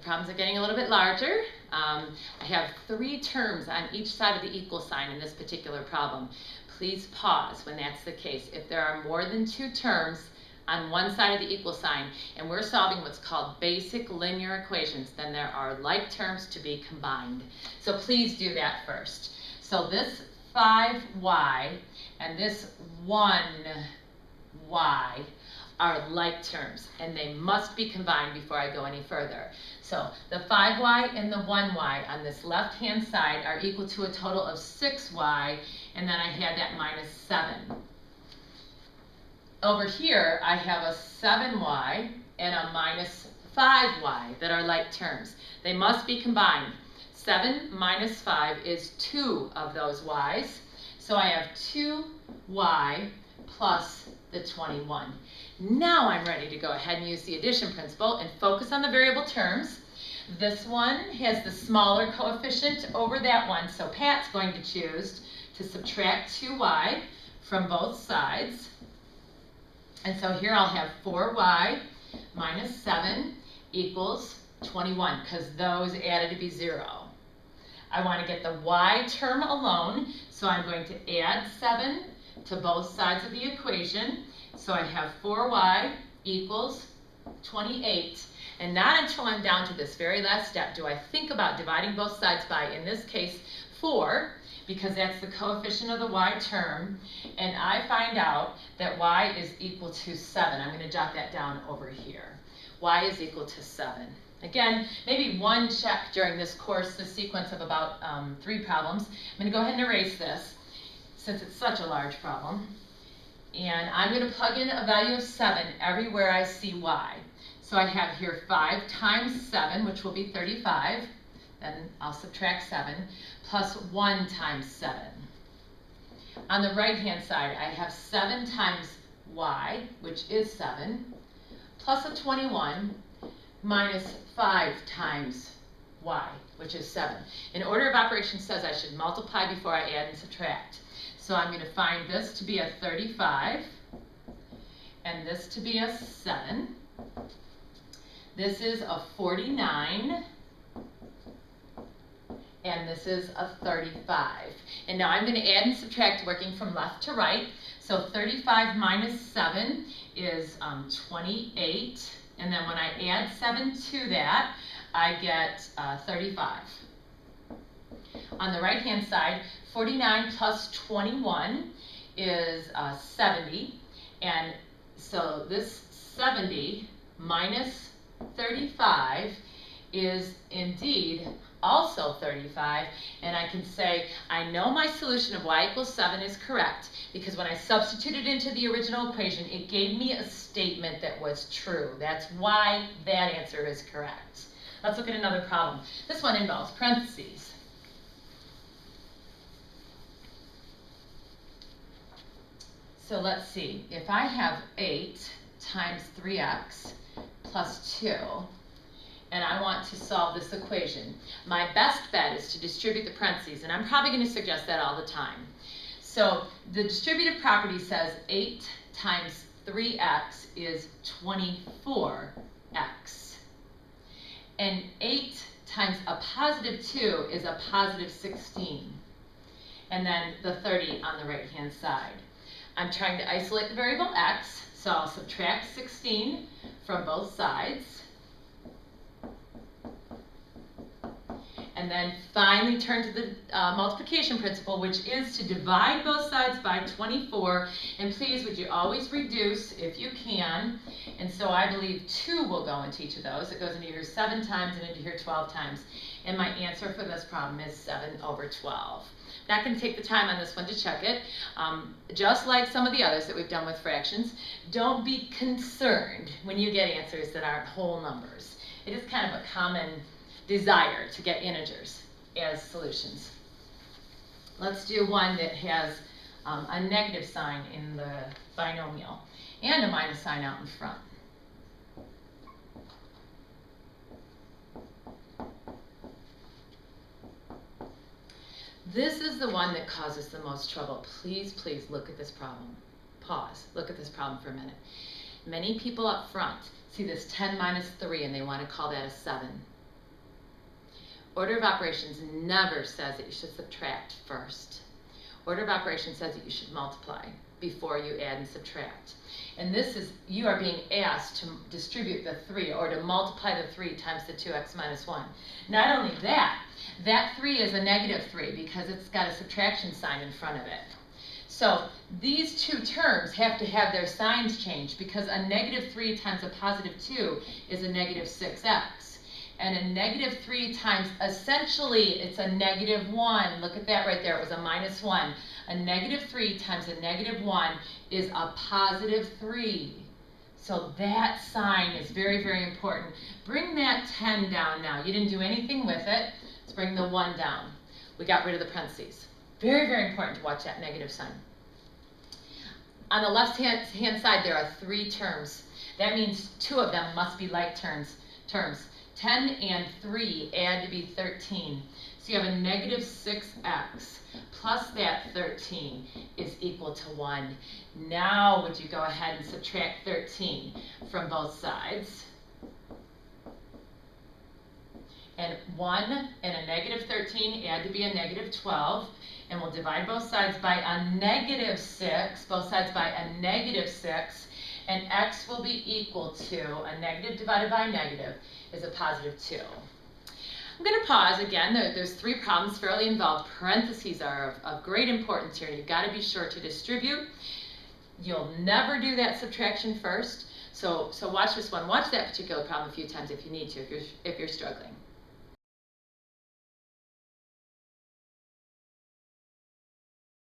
problems are getting a little bit larger. I have 3 terms on each side of the equal sign in this particular problem. Please pause when that's the case. If there are more than 2 terms on one side of the equal sign and we're solving what's called basic linear equations, then there are like terms to be combined. So please do that first. So this 5y and this 1y are like terms, and they must be combined before I go any further. So the 5y and the 1y on this left-hand side are equal to a total of 6y, and then I had that minus 7. Over here, I have a 7y and a minus 5y that are like terms. They must be combined. 7 minus 5 is 2 of those y's. So I have 2y plus the 21. Now I'm ready to go ahead and use the addition principle and focus on the variable terms. This one has the smaller coefficient over that one, so Pat's going to choose to subtract 2y from both sides. And so here I'll have 4y minus 7 equals 21, because those added to be 0. I want to get the y term alone, so I'm going to add 7 to both sides of the equation. So I have 4y equals 28. And not until I'm down to this very last step do I think about dividing both sides by, in this case, 4, because that's the coefficient of the y term. And I find out that y is equal to 7. I'm going to jot that down over here. Y is equal to 7. Again, maybe one check during this course, this sequence of about 3 problems. I'm going to go ahead and erase this since it's such a large problem. And I'm going to plug in a value of 7 everywhere I see y. So I have here 5 times 7, which will be 35. Then I'll subtract 7, plus 1 times 7. On the right-hand side, I have 7 times y, which is 7, plus a 21, minus 5 times y, which is 7. In order of operations says I should multiply before I add and subtract. So I'm going to find this to be a 35, and this to be a 7. This is a 49, and this is a 35. And now I'm going to add and subtract working from left to right. So 35 minus 7 is 28, and then when I add 7 to that, I get 35. On the right-hand side, 49 plus 21 is 70, and so this 70 minus 35 is indeed also 35, and I can say I know my solution of y equals 7 is correct because when I substituted into the original equation, it gave me a statement that was true. That's why that answer is correct. Let's look at another problem. This one involves parentheses. So let's see, if I have 8 times 3x plus 2, and I want to solve this equation, my best bet is to distribute the parentheses, and I'm probably going to suggest that all the time. So the distributive property says 8 times 3x is 24x, and 8 times a positive 2 is a positive 16, and then the 30 on the right-hand side. I'm trying to isolate the variable x, so I'll subtract 16 from both sides. And then finally turn to the multiplication principle, which is to divide both sides by 24. And please, would you always reduce if you can? And so I believe 2 will go into each of those. It goes into here 7 times and into here 12 times. And my answer for this problem is 7 over 12. Not going to take the time on this one to check it. Just like some of the others that we've done with fractions, don't be concerned when you get answers that aren't whole numbers. It is kind of a common desire to get integers as solutions. Let's do one that has a negative sign in the binomial and a minus sign out in front. This is the one that causes the most trouble. Please, please look at this problem. Pause. Look at this problem for a minute. Many people up front see this 10 minus 3 and they want to call that a 7. Order of operations never says that you should subtract first. Order of operations says that you should multiply before you add and subtract. And this is, you are being asked to distribute the 3 or to multiply the 3 times the 2x minus 1. Not only that, that 3 is a negative 3 because it's got a subtraction sign in front of it. So these two terms have to have their signs changed because a negative 3 times a positive 2 is a negative 6x. And a negative 3 times, essentially, it's a negative 1. Look at that right there. It was a minus 1. A negative 3 times a negative 1 is a positive 3. So that sign is very, very important. Bring that 10 down now. You didn't do anything with it. Let's bring the 1 down. We got rid of the parentheses. Very, very important to watch that negative sign. On the left-hand side, there are 3 terms. That means 2 of them must be like terms. 10 and 3 add to be 13. So you have a negative 6x plus that 13 is equal to 1. Now would you go ahead and subtract 13 from both sides? And 1 and a negative 13 add to be a negative 12. And we'll divide both sides by a negative 6. Both sides by a negative 6. And x will be equal to a negative divided by a negative is a positive 2. I'm going to pause again. There's 3 problems fairly involved. Parentheses are of great importance here. You've got to be sure to distribute. You'll never do that subtraction first. So watch this one. Watch that particular problem a few times if you need to, if you're struggling.